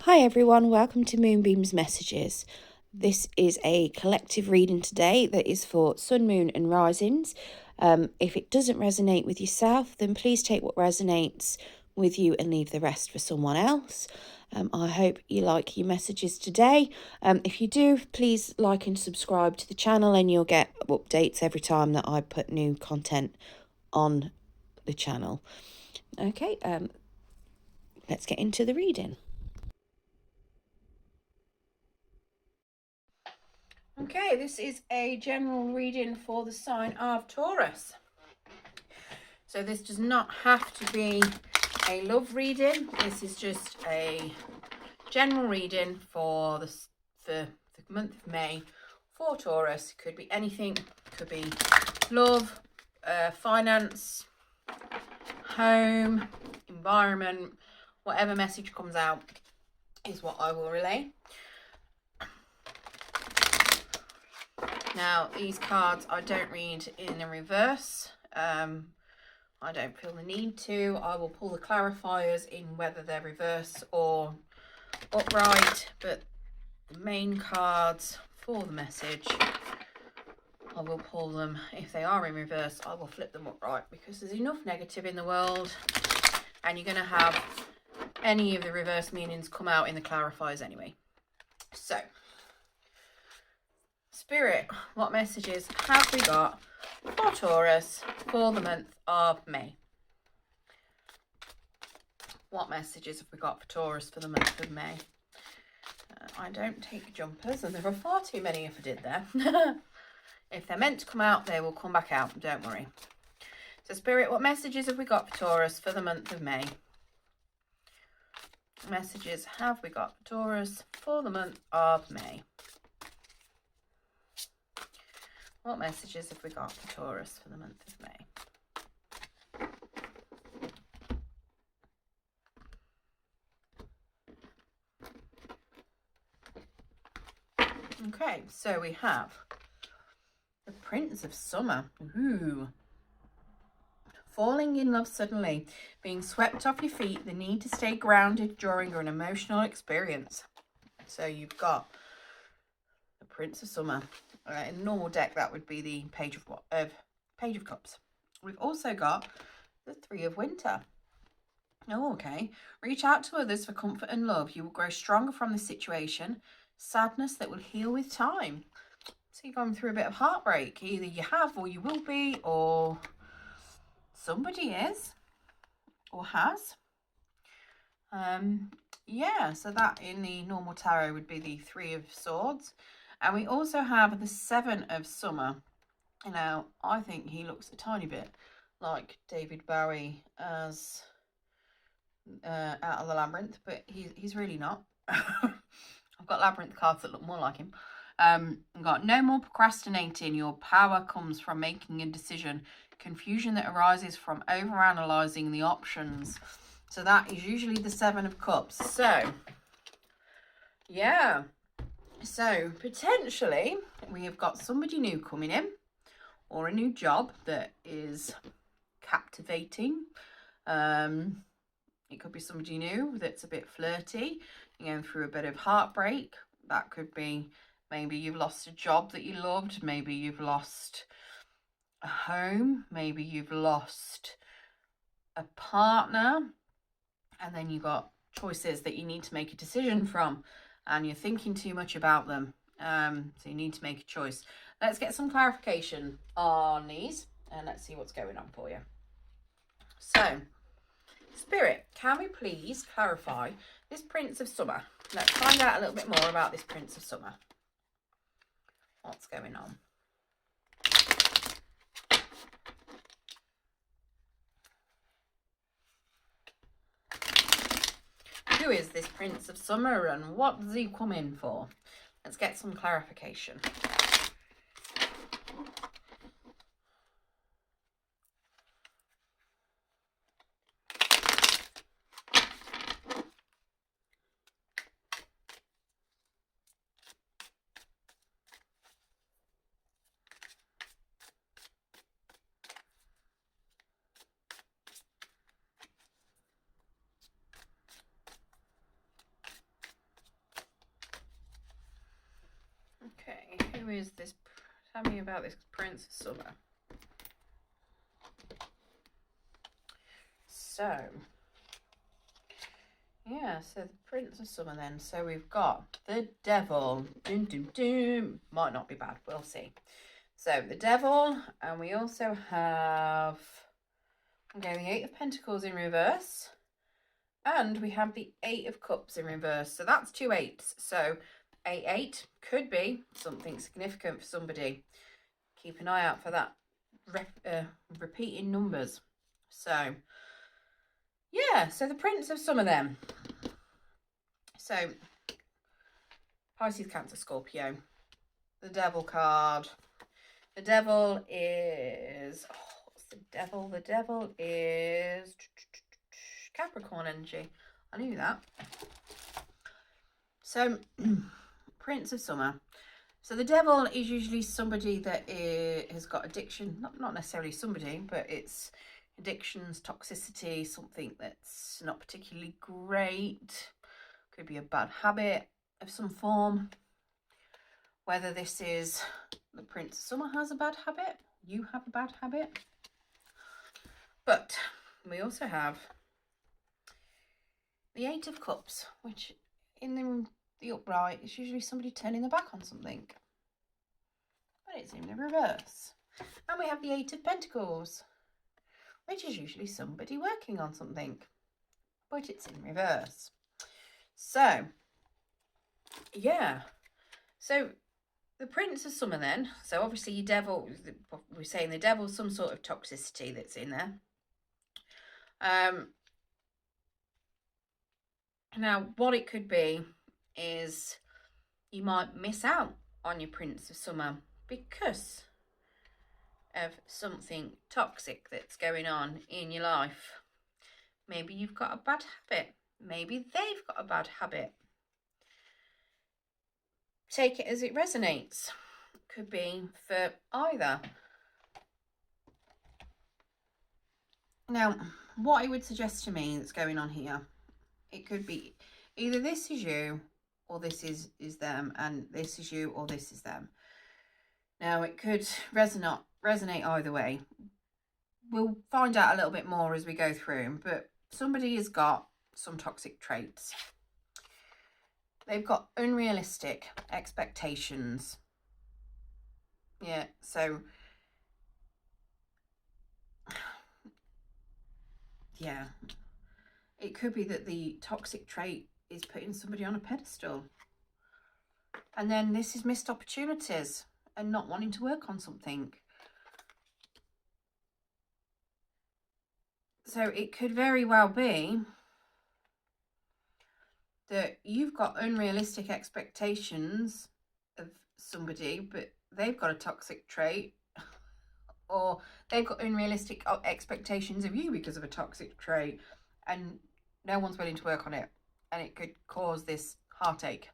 Hi everyone, welcome to Moonbeam's Messages. This is a collective reading today that is for Sun, Moon and Risings. If it doesn't resonate with yourself, then please take what resonates with you and leave the rest for someone else. I hope you like your messages today. If you do, please like and subscribe to the channel and you'll get updates every time that I put new content on the channel. Okay, let's get into the reading. Okay, this is a general reading for the sign of Taurus. So this does not have to be a love reading. This is just a general reading for the month of May for Taurus. Could be anything. Could be love, finance, home, environment. Whatever message comes out is what I will relay. Now, these cards I don't read in the reverse. I don't feel the need to. I will pull the clarifiers in whether they're reverse or upright, but the main cards for the message, I will pull them. If they are in reverse, I will flip them upright because there's enough negative in the world and you're going to have any of the reverse meanings come out in the clarifiers anyway. So, Spirit, what messages have we got for Taurus for the month of May? What messages have we got for Taurus for the month of May? I don't take jumpers, and there are far too many if I did there. If they're meant to come out, they will come back out, don't worry. So Spirit, what messages have we got for Taurus for the month of May? What messages have we got for Taurus for the month of May? What messages have we got for Taurus for the month of May? Okay, so we have the Prince of Summer. Ooh. Falling in love suddenly, being swept off your feet, the need to stay grounded during an emotional experience. So you've got the Prince of Summer. In the normal deck, that would be the Page of Cups. We've also got the Three of Winter. Oh, okay. Reach out to others for comfort and love. You will grow stronger from this situation. Sadness that will heal with time. So you're going through a bit of heartbreak. Either you have or you will be, or somebody is or has. Yeah, so that in the normal tarot would be the Three of Swords. And we also have the Seven of Summer. Now, I think he looks a tiny bit like David Bowie as out of the Labyrinth, but he's really not. I've got Labyrinth cards that look more like him. I've got no more procrastinating. Your power comes from making a decision. Confusion that arises from overanalyzing the options. So that is usually the Seven of Cups. So, yeah. So, potentially, we have got somebody new coming in, or a new job that is captivating. It could be somebody new that's a bit flirty, you're going through a bit of heartbreak. That could be maybe you've lost a job that you loved, maybe you've lost a home, maybe you've lost a partner, and then you've got choices that you need to make a decision from, and you're thinking too much about them. So you need to make a choice. Let's get some clarification on these and let's see what's going on for you. So, Spirit, can we please clarify this Prince of Summer? Let's find out a little bit more about this Prince of Summer. What's going on? Who is this Prince of Summer and what does he come in for? Let's get some clarification. is this? Tell me about this Prince of Summer. So, yeah, so the Prince of Summer then. So we've got the Devil. Dun, dun, dun. Might not be bad, we'll see. So the Devil, and we also have, okay, the Eight of Pentacles in reverse. And we have the Eight of Cups in reverse. So that's 2 8s. So 8 could be something significant for somebody. Keep an eye out for that repeating numbers. So, yeah, so the Prince of Summer then. So, Pisces, Cancer, Scorpio. The Devil card. The Devil is... Oh, what's the Devil? The Devil is... Capricorn energy. I knew that. So, Prince of Summer. So the Devil is usually somebody that has got addiction. Not necessarily somebody, but it's addictions, toxicity, something that's not particularly great. Could be a bad habit of some form. Whether this is the Prince of Summer has a bad habit, you have a bad habit. But we also have the Eight of Cups, which in the upright is usually somebody turning their back on something. But it's in the reverse. And we have the Eight of Pentacles, which is usually somebody working on something. But it's in reverse. So, yeah. So, the Prince of Summer then. So, obviously, your Devil, we're saying the Devil's some sort of toxicity that's in there. Now, what it could be is you might miss out on your Prince of Summer because of something toxic that's going on in your life. Maybe you've got a bad habit. Maybe they've got a bad habit. Take it as it resonates. Could be for either. Now, what I would suggest to me that's going on here, it could be either this is you or this is them, and this is you or this is them. Now, it could resonate either way. We'll find out a little bit more as we go through, but somebody has got some toxic traits. They've got unrealistic expectations. Yeah, so yeah, it could be that the toxic trait is putting somebody on a pedestal. And then this is missed opportunities and not wanting to work on something. So it could very well be that you've got unrealistic expectations of somebody, but they've got a toxic trait, or they've got unrealistic expectations of you because of a toxic trait, and no one's willing to work on it, and it could cause this heartache.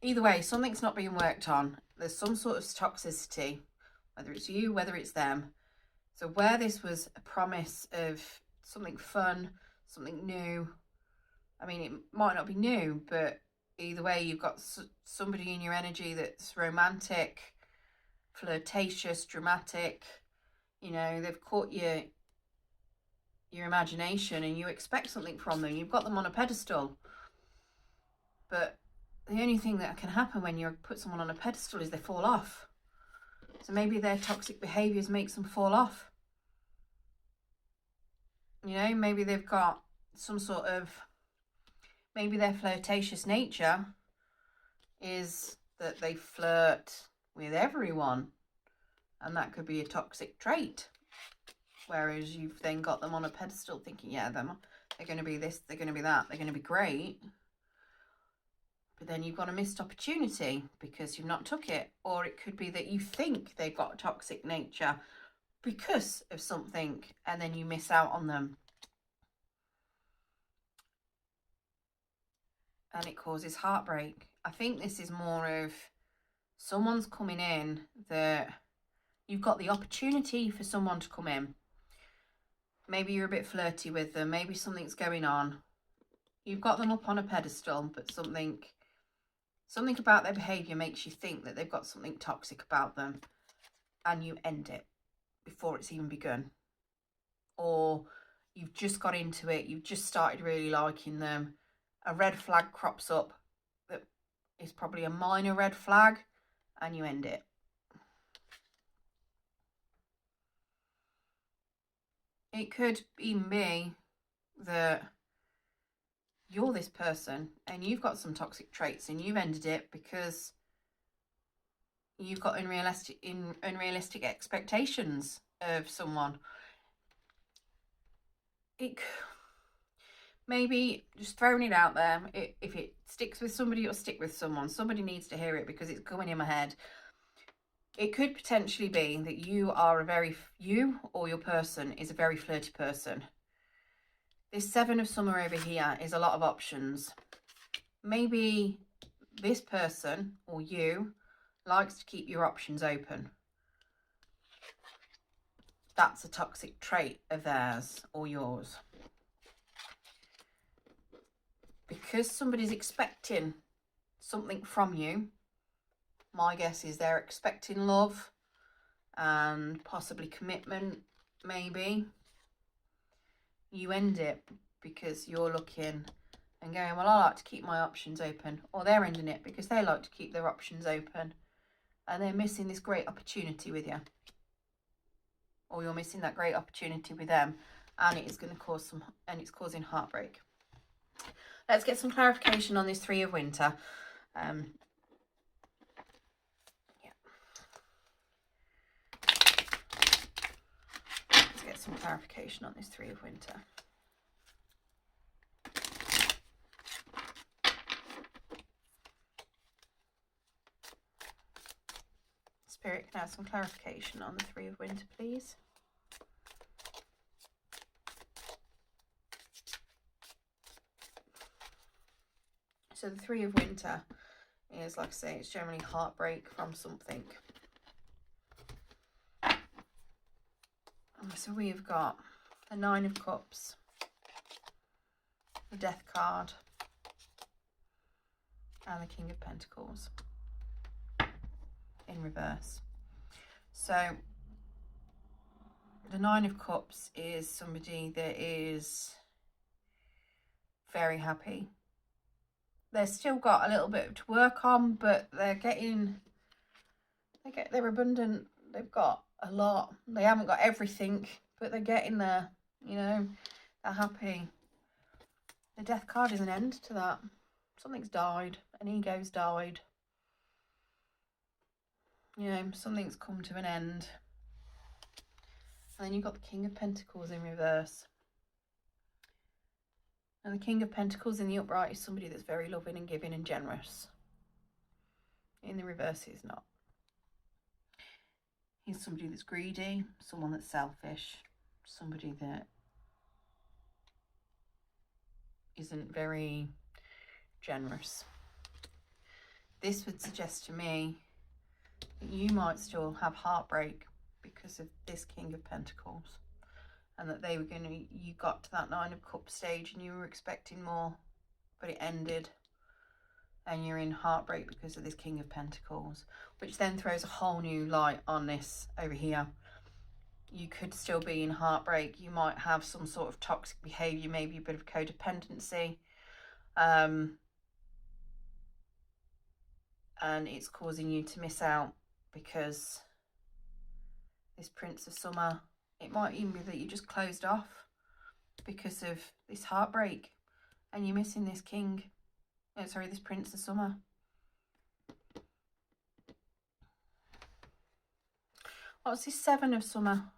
Either way, something's not being worked on. There's some sort of toxicity, whether it's you, whether it's them. So where this was a promise of something fun, something new, I mean, it might not be new, but either way, you've got somebody in your energy that's romantic, flirtatious, dramatic. You know, they've caught your imagination and you expect something from them. You've got them on a pedestal. But the only thing that can happen when you put someone on a pedestal is they fall off. So maybe their toxic behaviours makes them fall off. You know, maybe they've got some sort of, maybe their flirtatious nature is that they flirt with everyone. And that could be a toxic trait. Whereas you've then got them on a pedestal thinking, yeah, they're going to be this, they're going to be that, they're going to be great. But then you've got a missed opportunity because you've not took it. Or it could be that you think they've got a toxic nature because of something and then you miss out on them. And it causes heartbreak. I think this is more of someone's coming in that you've got the opportunity for someone to come in. Maybe you're a bit flirty with them. Maybe something's going on. You've got them up on a pedestal, but something Something about their behaviour makes you think that they've got something toxic about them, and you end it before it's even begun. Or you've just got into it, you've just started really liking them, a red flag crops up that is probably a minor red flag, and you end it. It could even be that you're this person and you've got some toxic traits and you've ended it because you've got unrealistic expectations of someone. Maybe just throwing it out there, if it sticks with somebody, it'll stick with someone. Somebody needs to hear it because it's coming in my head. It could potentially be that you or your person is a very flirty person. This Seven of Summer over here is a lot of options. Maybe this person or you likes to keep your options open. That's a toxic trait of theirs or yours. Because somebody's expecting something from you, my guess is they're expecting love and possibly commitment, maybe. You end it because you're looking and going, well, I like to keep my options open. Or they're ending it because they like to keep their options open. And they're missing this great opportunity with you. Or you're missing that great opportunity with them. And it is going to cause it's causing heartbreak. Let's get some clarification on this Three of Winter. Let's get some clarification on this Three of Winter. Spirit, can I have some clarification on the Three of Winter, please? So the Three of Winter is, like I say, it's generally heartbreak from something. So we've got the Nine of Cups, the Death card, and the King of Pentacles in reverse. So the Nine of Cups is somebody that is very happy. They've still got a little bit to work on, but they're abundant. They've got a lot. They haven't got everything, but they're getting there, you know. They're happy. The Death card is an end to that. Something's died. An ego's died. You know, something's come to an end. And then you've got the King of Pentacles in reverse. And the King of Pentacles in the upright is somebody that's very loving and giving and generous. In the reverse, he's not. He's somebody that's greedy, someone that's selfish, somebody that isn't very generous. This would suggest to me that you might still have heartbreak because of this King of Pentacles. And that you got to that Nine of Cups stage and you were expecting more, but it ended. And you're in heartbreak because of this King of Pentacles, which then throws a whole new light on this over here. You could still be in heartbreak. You might have some sort of toxic behaviour, maybe a bit of codependency. And it's causing you to miss out because this Prince of Summer, it might even be that you just closed off because of this heartbreak and you're missing this this Prince of Summer. What's this Seven of Summer?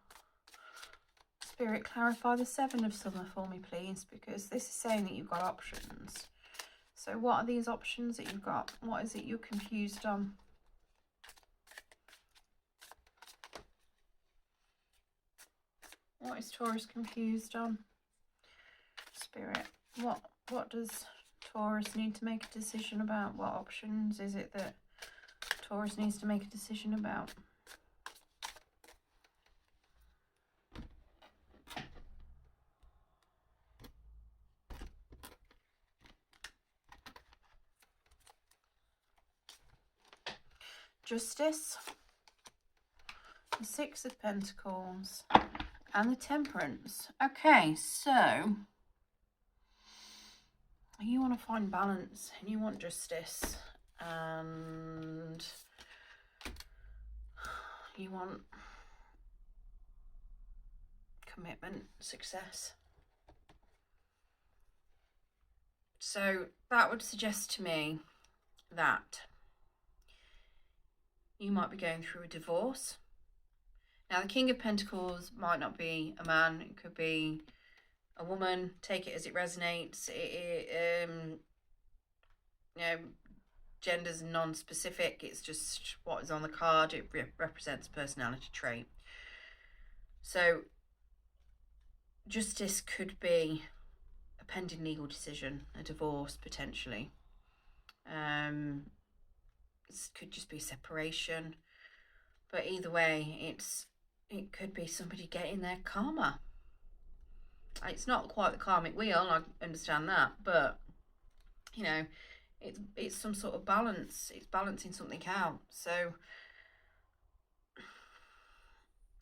Spirit, clarify the Seven of Summer for me, please, because this is saying that you've got options. So what are these options that you've got? What is it you're confused on? What is Taurus confused on? Spirit, what does Taurus need to make a decision about? What options is it that Taurus needs to make a decision about? Justice, the Six of Pentacles, and the Temperance. Okay, so you want to find balance and you want justice and you want commitment, success. So that would suggest to me that you might be going through a divorce. Now, the King of Pentacles might not be a man. It could be a woman. Take it as it resonates. You know, gender's non-specific. It's just what is on the card. It represents a personality trait. So, justice could be a pending legal decision, a divorce potentially. It could just be separation. But either way, it could be somebody getting their karma. It's not quite the karmic wheel, I understand that, but you know, it's some sort of balance. It's balancing something out. So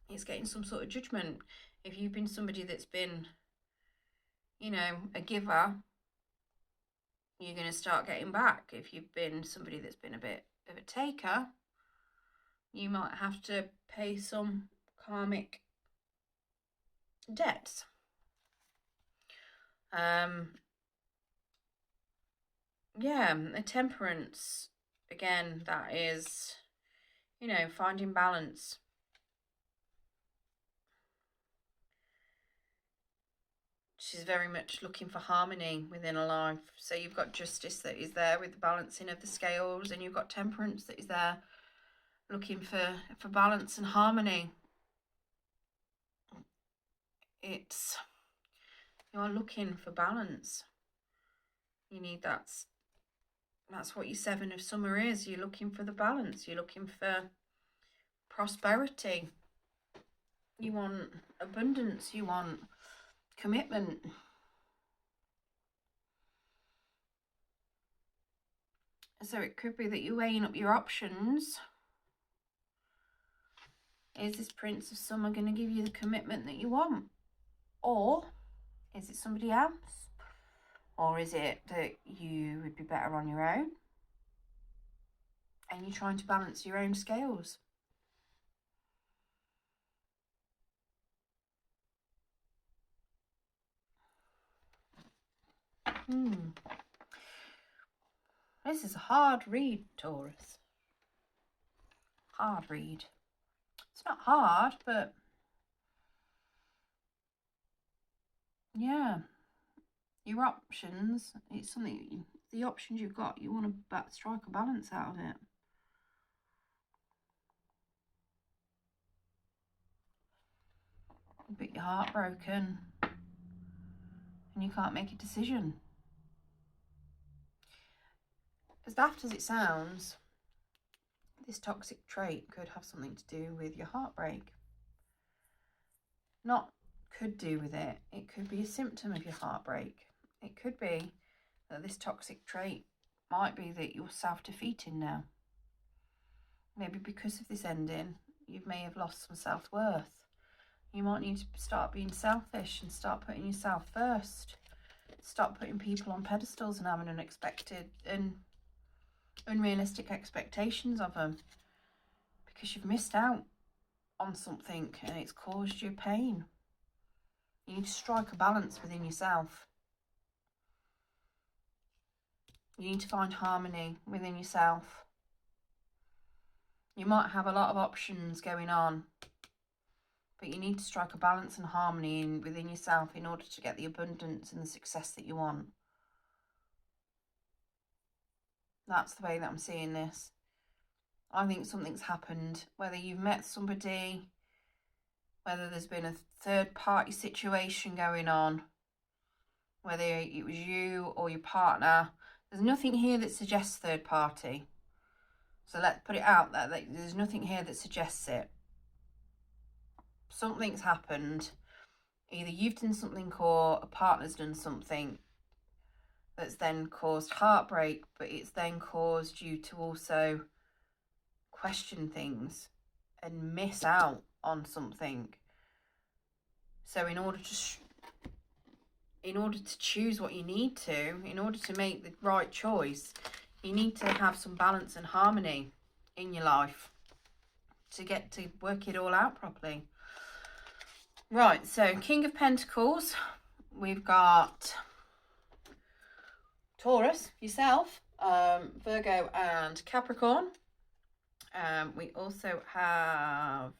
it's getting some sort of judgment. If you've been somebody that's been, you know, a giver, you're going to start getting back. If you've been somebody that's been a bit of a taker, you might have to pay some karmic debts. Yeah, a Temperance, again, that is, you know, finding balance. She's very much looking for harmony within her life. So you've got Justice that is there with the balancing of the scales, and you've got Temperance that is there looking for balance and harmony. You are looking for balance. You need that's what your Seven of Summer is. You're looking for the balance. You're looking for prosperity. You want abundance. You want commitment. So it could be that you're weighing up your options. Is this Prince of Summer going to give you the commitment that you want? Or is it somebody else? Or is it that you would be better on your own? And you're trying to balance your own scales? This is a hard read, Taurus. Hard read. It's not hard, but yeah, your options, it's something, the options you've got, you want to strike a balance out of it. But you're heartbroken and you can't make a decision. As daft as it sounds, this toxic trait could have something to do with your heartbreak. Not could do with it. It could be a symptom of your heartbreak. It could be that this toxic trait might be that you're self-defeating now. Maybe because of this ending, you may have lost some self-worth. You might need to start being selfish and start putting yourself first. Stop putting people on pedestals and having unexpected and unrealistic expectations of them, because you've missed out on something and it's caused you pain. You need to strike a balance within yourself. You need to find harmony within yourself. You might have a lot of options going on, but you need to strike a balance and harmony within yourself in order to get the abundance and the success that you want. That's the way that I'm seeing this. I think something's happened, whether you've met somebody, whether there's been a third party situation going on, whether it was you or your partner. There's nothing here that suggests third party. So let's put it out there. There's nothing here that suggests it. Something's happened. Either you've done something or a partner's done something that's then caused heartbreak, but it's then caused you to also question things and miss out on something. So in order to choose what you need to, in order to make the right choice, you need to have some balance and harmony in your life to get to work it all out properly. Right, so King of Pentacles, we've got Taurus, yourself, Virgo and Capricorn. We also have,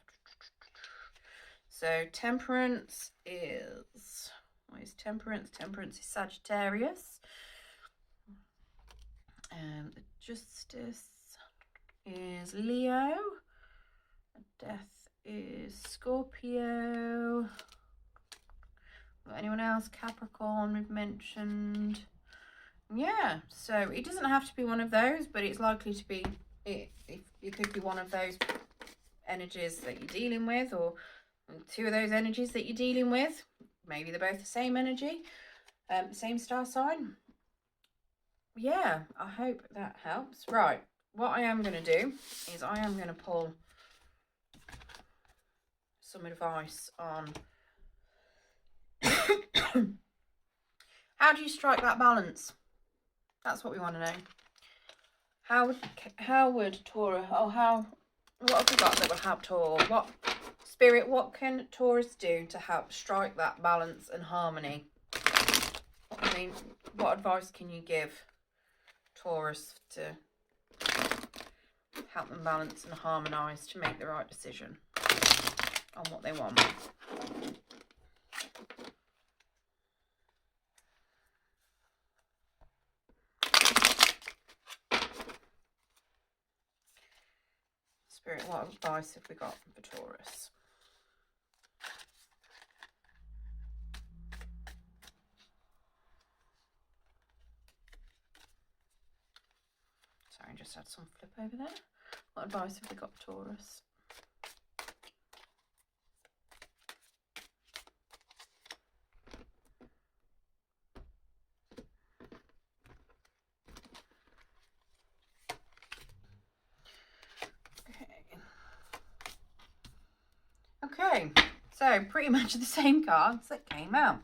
so Temperance is, what is Temperance? Temperance is Sagittarius. The Justice is Leo. Death is Scorpio. Got anyone else? Capricorn we've mentioned. Yeah, so it doesn't have to be one of those, but it's likely to be it could be one of those energies that you're dealing with, or two of those energies that you're dealing with. Maybe they're both the same energy, same star sign. Yeah, I hope that helps. Right, what I am going to do is I am going to pull some advice on how do you strike that balance? That's what we want to know. How would Taurus, what have we got that would help Taurus? What Spirit, what can Taurus do to help strike that balance and harmony? I mean, what advice can you give Taurus to help them balance and harmonise to make the right decision on what they want? Spirit, what advice have we got for Taurus? Sorry, I just had some flip over there. What advice have we got for Taurus? Okay, so pretty much the same cards that came out.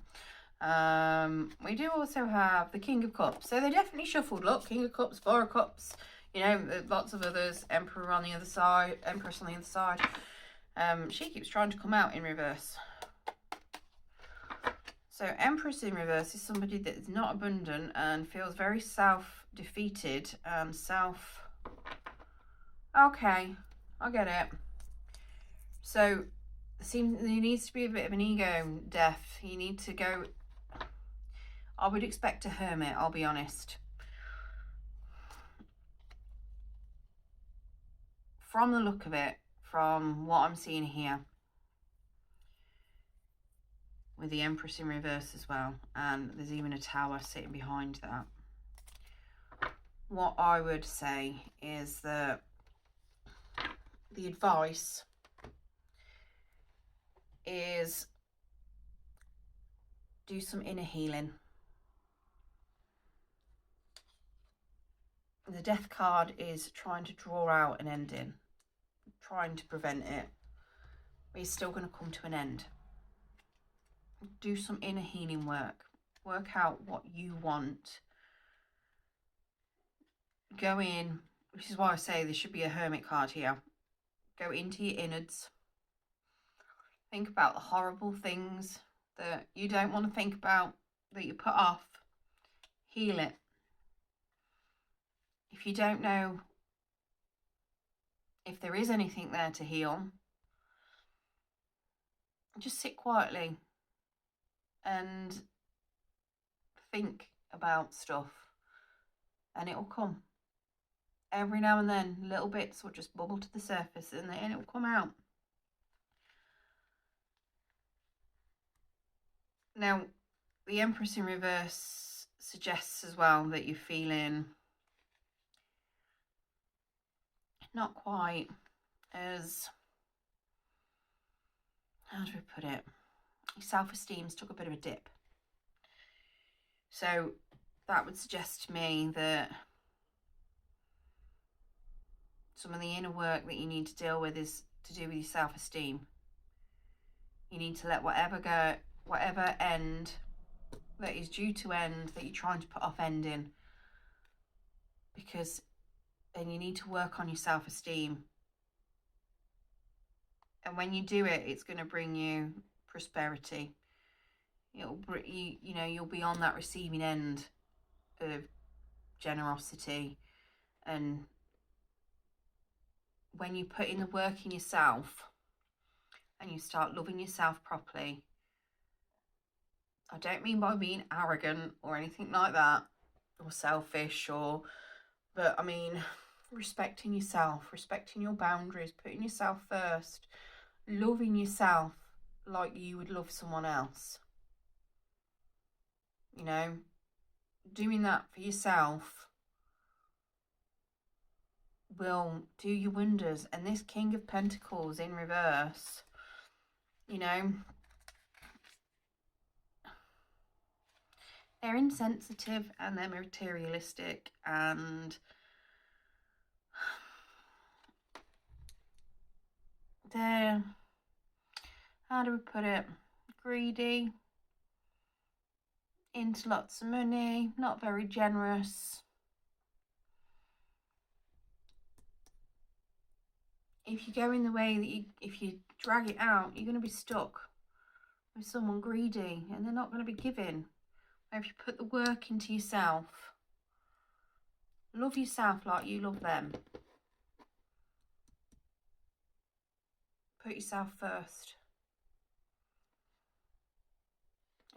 We do also have the King of Cups. So they definitely shuffled. Look, King of Cups, Four of Cups, you know, lots of others. Emperor on the other side, Empress on the other side. She keeps trying to come out in reverse. So Empress in reverse is somebody that is not abundant and feels very self-defeated and okay, I get it. So there needs to be a bit of an ego death. You need to go, I would expect a hermit, I'll be honest. From the look of it, from what I'm seeing here, with the Empress in reverse as well, and there's even a tower sitting behind that. What I would say is that the advice is do some inner healing. The Death card is trying to draw out an ending, trying to prevent it, but it's still going to come to an end. Do some inner healing work. Work out what you want. Go in, which is why I say there should be a hermit card here. Go into your innards. Think about the horrible things that you don't want to think about, that you put off. Heal it. If you don't know if there is anything there to heal, just sit quietly and think about stuff, and it will come. Every now and then, little bits will just bubble to the surface, and it will come out. Now, the Empress in reverse suggests as well that you're feeling not quite as, how do we put it? Your self-esteem's took a bit of a dip. So that would suggest to me that some of the inner work that you need to deal with is to do with your self-esteem. You need to let whatever end that is due to end, that you're trying to put off ending, because then you need to work on your self-esteem. And when you do it, it's going to bring you prosperity. You'll be on that receiving end of generosity. And when you put in the work in yourself and you start loving yourself properly, I don't mean by being arrogant or anything like that, or selfish, but I mean respecting yourself, respecting your boundaries, putting yourself first, loving yourself like you would love someone else. You know, doing that for yourself will do you wonders. And this King of Pentacles in reverse, you know, they're insensitive and they're materialistic, and they're, how do we put it, greedy, into lots of money, not very generous. If you go in the way that if you drag it out, you're going to be stuck with someone greedy, and they're not going to be giving. If you put the work into yourself, love yourself like you love them, put yourself first,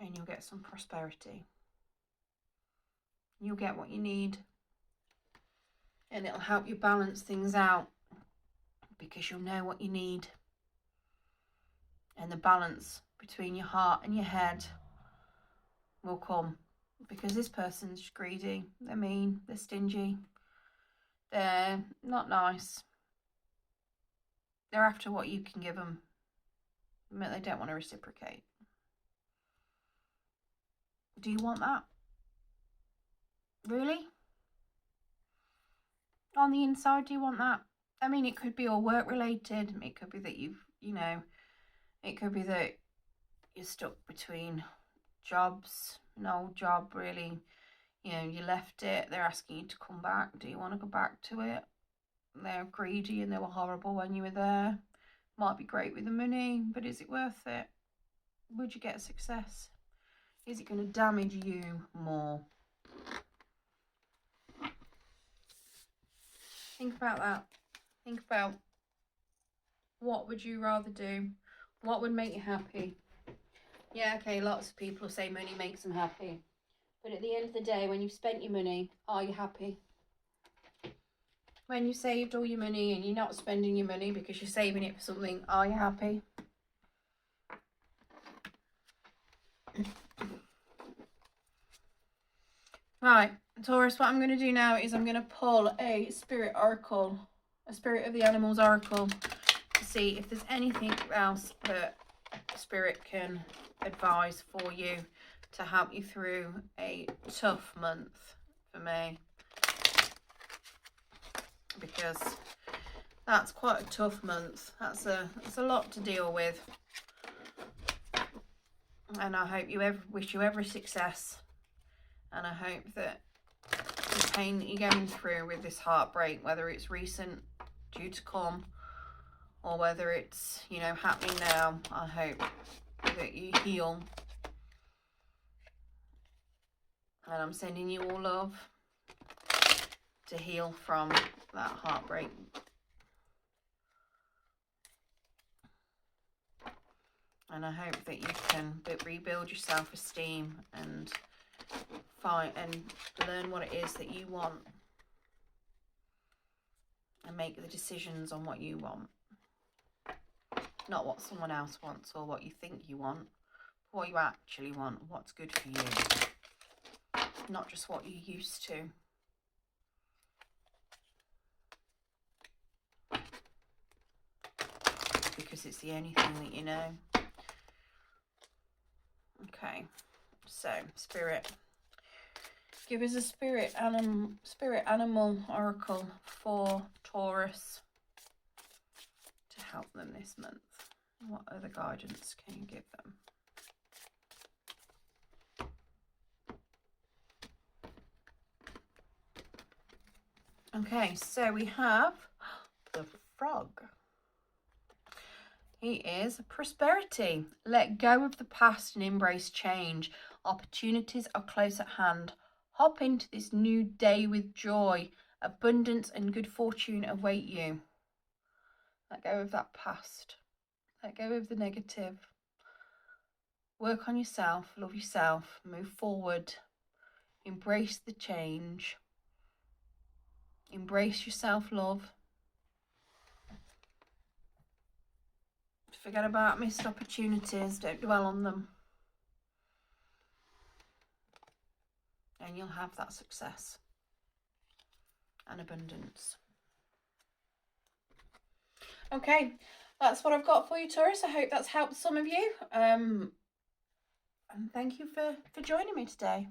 and you'll get some prosperity. You'll get what you need, and it'll help you balance things out, because you'll know what you need. And the balance between your heart and your head will come, because this person's greedy, they're mean, they're stingy, they're not nice, they're after what you can give them, but they don't want to reciprocate. Do you want that? Really? On the inside, do you want that? I mean, it could be all work related. It could be that it could be that you're stuck between jobs, an old job, really. You know, you left it, they're asking you to come back. Do you want to go back to it? They're greedy and they were horrible when you were there. Might be great with the money, but is it worth it? Would you get success? Is it going to damage you more? Think about that. Think about, what would you rather do? What would make you happy? Yeah, okay, lots of people say money makes them happy. But at the end of the day, when you've spent your money, are you happy? When you saved all your money and you're not spending your money because you're saving it for something, are you happy? Right, Taurus, what I'm going to do now is I'm going to pull a spirit oracle, a spirit of the animals oracle, to see if there's anything else that spirit can advise for you to help you through a tough month for me, because that's quite a tough month. That's a lot to deal with, and I hope wish you every success. And I hope that the pain that you're going through with this heartbreak, whether it's recent, due to come, or whether it's, you know, happening now, I hope that you heal. And I'm sending you all love to heal from that heartbreak. And I hope that you can rebuild your self-esteem and find and learn what it is that you want, and make the decisions on what you want, not what someone else wants or what you think you want, but what you actually want, what's good for you, not just what you're used to. Because it's the only thing that you know. Okay, so Spirit, Give us a spirit animal oracle for Taurus to help them this month. What other guidance can you give them? Okay, so we have the frog. He is prosperity. Let go of the past and embrace change. Opportunities are close at hand. Hop into this new day with joy. Abundance and good fortune await you. Let go of that past. Let go of the negative. Work on yourself. Love yourself. Move forward. Embrace the change. Embrace your self-love. Forget about missed opportunities. Don't dwell on them. And you'll have that success and abundance. Okay, that's what I've got for you, Taurus. I hope that's helped some of you. And thank you for joining me today.